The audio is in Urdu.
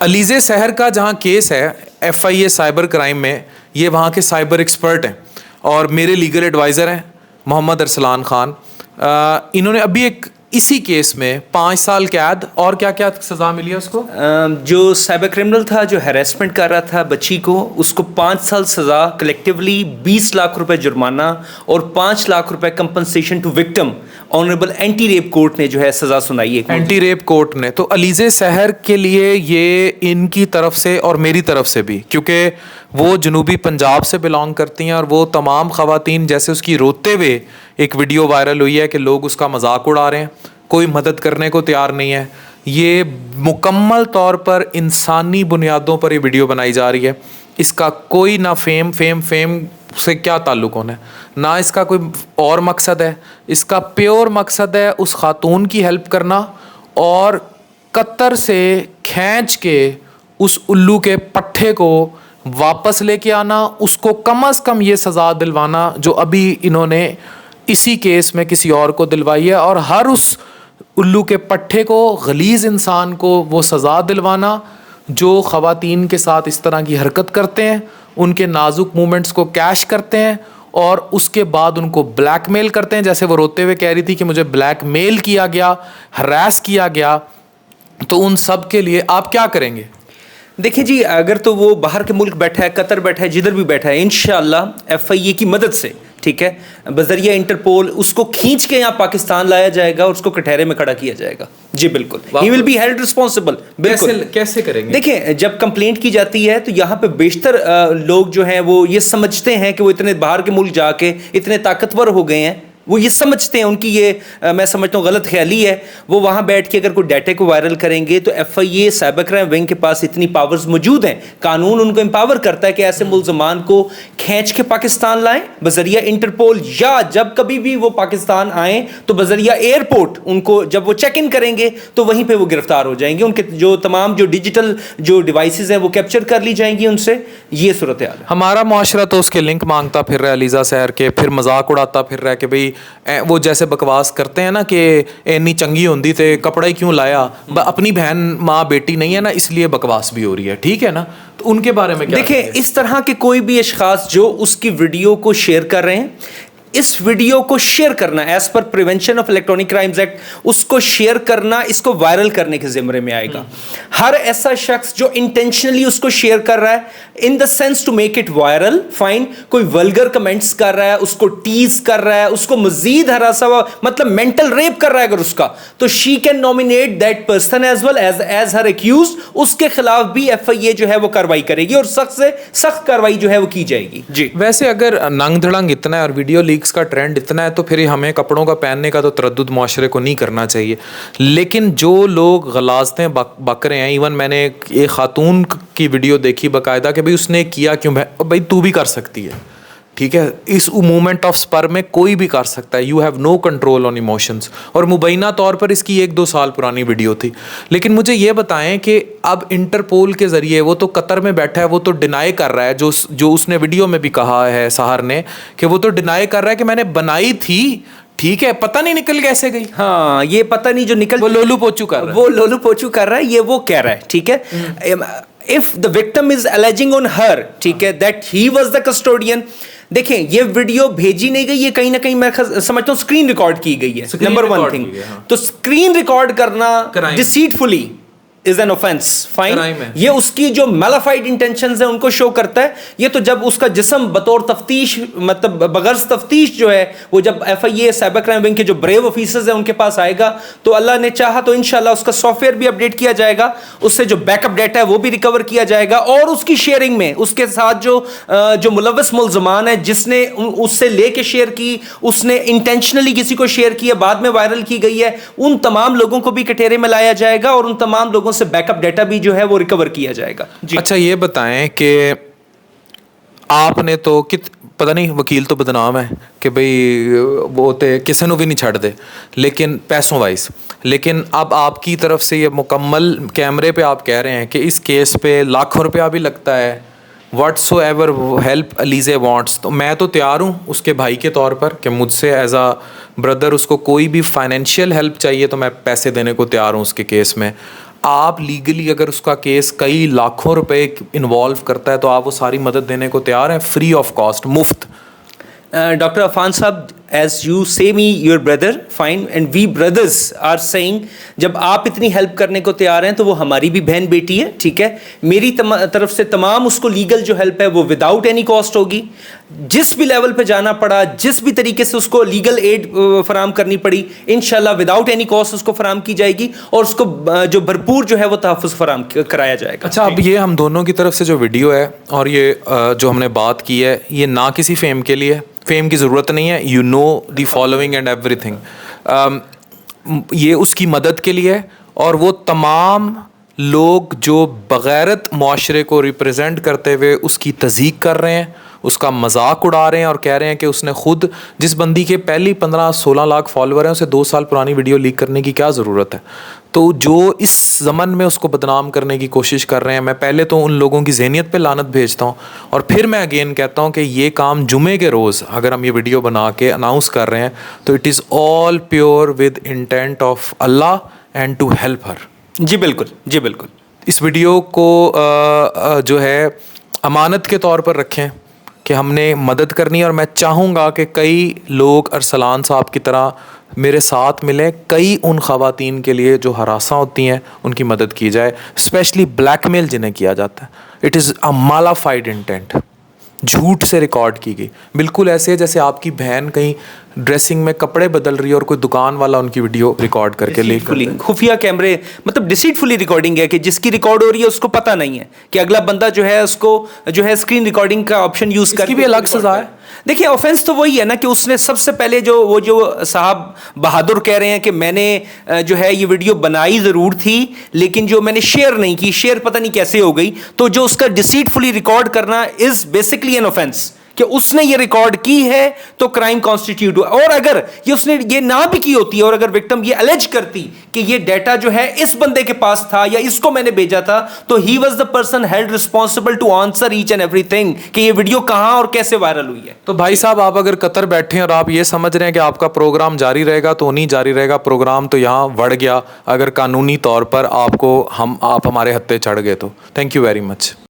علیزے سحر کا جہاں کیس ہے FIA سائبر کرائم میں، یہ وہاں کے سائبر ایکسپرٹ ہیں اور میرے لیگل ایڈوائزر ہیں محمد ارسلان خان. انہوں نے ابھی ایک اسی کیس میں 5 سال قید اور کیا کیا سزا ملی ہے اس کو؟ جو سائبر کرمنل تھا، جو ہیراسمنٹ کر رہا تھا بچی کو، اس کو 5 سال سزا، کلیکٹیولی 20 لاکھ روپے جرمانہ اور 5 لاکھ روپے compensation to victim honourable anti rape court نے جو ہے سزا سنائی ہے. اینٹی ریپ کورٹ نے. تو علیزے سحر کے لیے یہ ان کی طرف سے اور میری طرف سے بھی، کیونکہ وہ جنوبی پنجاب سے بلانگ کرتی ہیں اور وہ تمام خواتین، جیسے اس کی روتے ہوئے ایک ویڈیو وائرل ہوئی ہے کہ لوگ اس کا مذاق اڑا رہے ہیں، کوئی مدد کرنے کو تیار نہیں ہے. یہ مکمل طور پر انسانی بنیادوں پر یہ ویڈیو بنائی جا رہی ہے. اس کا کوئی نہ فیم سے کیا تعلق ہونا ہے، نہ اس کا کوئی اور مقصد ہے. اس کا پیور مقصد ہے اس خاتون کی ہیلپ کرنا اور قطر سے کھینچ کے اس الو کے پٹھے کو واپس لے کے آنا، اس کو کم از کم یہ سزا دلوانا جو ابھی انہوں نے اسی کیس میں کسی اور کو دلوائی ہے، اور ہر اس الو کے پٹھے کو، غلیظ انسان کو وہ سزا دلوانا جو خواتین کے ساتھ اس طرح کی حرکت کرتے ہیں، ان کے نازک مومنٹس کو کیش کرتے ہیں اور اس کے بعد ان کو بلیک میل کرتے ہیں. جیسے وہ روتے ہوئے کہہ رہی تھی کہ مجھے بلیک میل کیا گیا، ہراس کیا گیا. تو ان سب کے لیے آپ کیا کریں گے؟ دیکھیں جی، اگر تو وہ باہر کے ملک بیٹھا ہے، قطر بیٹھا ہے، جدھر بھی بیٹھا ہے، انشاءاللہ FIA کی مدد سے، ٹھیک ہے، بذریعہ انٹرپول اس کو کھینچ کے یہاں پاکستان لایا جائے گا اور اس کو کٹہرے میں کھڑا کیا جائے گا. جی بالکل، ہی ول بی ہیلڈ رسپانسبل. بالکل. کیسے کریں گے؟ دیکھیں، جب کمپلینٹ کی جاتی ہے تو یہاں پہ بیشتر لوگ جو ہیں وہ یہ سمجھتے ہیں کہ وہ اتنے باہر کے ملک جا کے اتنے طاقتور ہو گئے ہیں، وہ یہ سمجھتے ہیں، ان کی یہ میں سمجھتا ہوں غلط خیالی ہے. وہ وہاں بیٹھ کے اگر کوئی ڈیٹے کو وائرل کریں گے تو FIA سائبر کرائم ونگ کے پاس اتنی پاورز موجود ہیں، قانون ان کو امپاور کرتا ہے کہ ایسے ملزمان کو کھینچ کے پاکستان لائیں بذریعہ انٹرپول، یا جب کبھی بھی وہ پاکستان آئیں تو بذریعہ ایئرپورٹ ان کو جب وہ چیک ان کریں گے تو وہیں پہ وہ گرفتار ہو جائیں گے. ان کے جو تمام جو ڈیجیٹل جو ڈیوائسز ہیں وہ کیپچر کر لی جائیں گی ان سے. یہ صورتحال ہے. ہمارا معاشرہ تو اس کے لنک مانگتا پھر رہا ہے علیزہ سحر کے، پھر مذاق اڑاتا پھر رہا ہے کہ بھئی وہ جیسے بکواس کرتے ہیں نا کہ اینی چنگی ہوندی تے کپڑا ہی کیوں لایا، اپنی بہن ماں بیٹی نہیں ہے نا، اس لیے بکواس بھی ہو رہی ہے. ٹھیک ہے نا؟ تو ان کے بارے میں کیا؟ دیکھیں، اس طرح کے کوئی بھی اشخاص جو اس کی ویڈیو کو شیئر کر رہے ہیں، اس ویڈیو کو شیئر کرنا as per prevention of electronic crimes act, اس کو شیئر کرنا اس کو وائرل کرنے کے زمرے میں آئے گا. ہر ایسا شخص جو انٹینشنلی اس کو شیئر کر رہا ہے in the sense to make it viral, fine, کوئی ولگر کمنٹس کر رہا ہے، اس کو ٹیز کر رہا ہے، اس کو مزید ہراسا ہوا، مطلب مینٹل ریپ کر رہا ہے اگر اس کا، تو she can nominate that person as well as her accused. اس کے خلاف بھی FIA جو ہے وہ کاروائی کرے گی اور سخت سے سخت کاروائی جو ہے وہ کی جائے گی. جی ویسے اگر ننگ دھڑنگ اتنا ہے اور ویڈیو لیکس کا ٹرینڈ اتنا ہے تو پھر ہمیں کپڑوں کا پہننے کا تو تردد معاشرے کو نہیں کرنا چاہیے. لیکن جو لوگ غلاظتیں بک رہے ہیں، ایون میں نے ایک خاتون کی ویڈیو دیکھی باقاعدہ کہ بھئی اس نے کیا کیوں، بھئی تو بھی کر سکتی ہے. ٹھیک ہے، اس مومنٹ آف سپر میں کوئی بھی کر سکتا ہے. You have no control on emotions. اور مبینہ طور پر اس کی 1-2 سال پرانی ویڈیو تھی. لیکن مجھے یہ بتائیں کہ اب انٹرپول کے ذریعے، وہ تو قطر میں بیٹھا ہے، وہ تو ڈینائی کر رہا ہے، جو اس نے ویڈیو میں بھی کہا ہے سحر نے، کہ وہ تو ڈینائی کر رہا ہے کہ میں نے بنائی تھی. ٹھیک ہے، پتہ نہیں نکل کیسے گئی. ہاں، یہ پتہ نہیں جو نکل، وہ لولو پوچو کر رہا ہے، وہ لولو پوچو کر رہا ہے، یہ وہ کہہ رہا ہے. ٹھیک ہے، if the victim is alleging on her، ٹھیک ہے، that he was the custodian. دیکھیں، یہ ویڈیو بھیجی نہیں گئی، یہ کہیں نہ کہیں میں سمجھتا ہوں اسکرین ریکارڈ کی گئی ہے. نمبر 1 تھنگ، تو اسکرین ریکارڈ کرنا ڈیسیٹفلی is an offense, fine. یہ اس کی جو میلافائڈ انٹینشنز ہیں ان کو شو کرتا ہے. یہ تو جب اس کا جسم بطور تفتیش، مطلب بغرض تفتیش جو ہے، وہ جب FIA سائبر کرائم ونگ کے جو بریو آفیسرز ہیں ان کے پاس آئے گا تو اللہ نے چاہا تو انشاءاللہ اس کا سافٹ ویئر بھی اپڈیٹ کیا جائے گا، اس سے جو بیک اپ ڈیٹا ہے وہ بھی ریکور کیا جائے گا، اور اس کی شیئرنگ میں اس کے ساتھ جو ملوث ملزمان ہے، جس نے اس سے لے کے شیئر کی، اس نے انٹینشنلی کسی کو شیئر کیا، بعد میں وائرل کی گئی ہے، ان تمام لوگوں کو بھی کٹہرے میں لایا جائے گا اور ان تمام لوگوں سے بیک اپ ڈیٹا بھی جو ہے وہ ریکور کیا جائے گا. جی اچھا یہ بتائیں کہ آپ نے تو پتہ نہیں، وکیل تو بدنام ہے کہ بھئی وہ تے کسی نو بھی نہیں چھڑ دے، لیکن پیسوں وائز. لیکن اب آپ کی طرف سے یہ مکمل کیمرے پہ آپ کہہ رہے ہیں کہ اس کیس پہ لاکھوں روپیہ بھی لگتا ہے، whatsoever help Alizeh wants. تو میں تو تیار ہوں اس کے بھائی کے طور پر کہ مجھ سے ایز اے بردر اس کو کوئی بھی فائنینشیل ہیلپ چاہیے تو میں پیسے دینے کو تیار ہوں اس کے کیس میں. آپ لیگلی اگر اس کا کیس کئی لاکھوں روپے انوالو کرتا ہے تو آپ وہ ساری مدد دینے کو تیار ہیں فری آف کاسٹ, مفت؟ ڈاکٹر عفان صاحب, as you say me your brother, fine, and we brothers are seeing, جب آپ اتنی ہیلپ کرنے کو تیار ہیں تو وہ ہماری بھی بہن بیٹی ہے, ٹھیک ہے. میری طرف سے تمام اس کو لیگل جو ہیلپ ہے وہ وداؤٹ اینی کاسٹ ہوگی. جس بھی لیول پہ جانا پڑا, جس بھی طریقے سے اس کو لیگل ایڈ فراہم کرنی پڑی, انشاءاللہ وداؤٹ اینی کاسٹ اس کو فراہم کی جائے گی, اور اس کو جو بھرپور جو ہے وہ تحفظ فراہم کرایا جائے گا. اچھا, اب یہ ہم دونوں کی طرف سے جو ویڈیو ہے اور یہ جو ہم نے بات کی ہے, یہ نہ کسی فیم کے لیے, فیم کی ضرورت نہیں ہے, you know the following and everything, یہ اس کی مدد کے لیے, اور وہ تمام لوگ جو بغیرت معاشرے کو ریپرزینٹ کرتے ہوئے اس کی تضحیق کر رہے ہیں, اس کا مذاق اڑا رہے ہیں اور کہہ رہے ہیں کہ اس نے خود, جس بندی کے پہلی 15-16 لاکھ فالوور ہیں, اسے 2 سال پرانی ویڈیو لیک کرنے کی کیا ضرورت ہے. تو جو اس ضمن میں اس کو بدنام کرنے کی کوشش کر رہے ہیں, میں پہلے تو ان لوگوں کی ذہنیت پہ لعنت بھیجتا ہوں, اور پھر میں اگین کہتا ہوں کہ یہ کام جمعے کے روز اگر ہم یہ ویڈیو بنا کے اناؤنس کر رہے ہیں تو it is all pure with intent of Allah and to help her. جی بالکل, جی بالکل. اس ویڈیو کو جو ہے امانت کے طور پر رکھیں کہ ہم نے مدد کرنی ہے, اور میں چاہوں گا کہ کئی لوگ ارسلان صاحب کی طرح میرے ساتھ ملیں, کئی ان خواتین کے لیے جو ہراساں ہوتی ہیں ان کی مدد کی جائے, اسپیشلی بلیک میل جنہیں کیا جاتا ہے. اٹ از اے مالافائڈ انٹینٹ, جھوٹ سے ریکارڈ کی گئی, بالکل ایسے جیسے آپ کی بہن کہیں ڈریسنگ میں کپڑے بدل رہی ہے اور کوئی دکان والا ان کی ویڈیو ریکارڈ کر کے لے کر, خفیہ کیمرے, مطلب ڈیسیٹفلی ریکارڈنگ ہے کہ جس کی ریکارڈ ہو رہی ہے اس کو پتہ نہیں ہے کہ اگلا بندہ جو ہے اس کو جو ہے اسکرین ریکارڈنگ کا آپشن یوز کر کے بھی الگ سزا ہے. دیکھیں آفینس تو وہی ہے نا کہ اس نے سب سے پہلے جو صاحب بہادر کہہ رہے ہیں کہ میں نے جو ہے یہ ویڈیو بنائی ضرور تھی لیکن جو میں نے شیئر نہیں کی, شیئر پتہ نہیں کیسے ہو گئی, تو جو اس کا ڈیسیٹفلی ریکارڈ کرنا از بیسکلی این آفینس, کہ اس نے یہ ریکارڈ کی ہے تو کرائم کانسٹیٹیوٹ ہوا. اور اگر یہ اس نے یہ نہ بھی کی ہوتی ہے, اور اگر وکٹم یہ الیج کرتی کہ یہ ڈیٹا جو ہے اس بندے کے پاس تھا یا اس کو میں نے بھیجا تھا, تو he was the person held responsible to answer each and everything کہ یہ ویڈیو کہاں اور کیسے وائرل ہوئی ہے. تو بھائی صاحب, آپ اگر قطر بیٹھے ہیں اور آپ یہ سمجھ رہے ہیں کہ آپ کا پروگرام جاری رہے گا, تو نہیں جاری رہے گا. پروگرام تو یہاں بڑھ گیا اگر قانونی طور پر آپ ہمارے ہتھے چڑھ گئے تو. Thank you very much.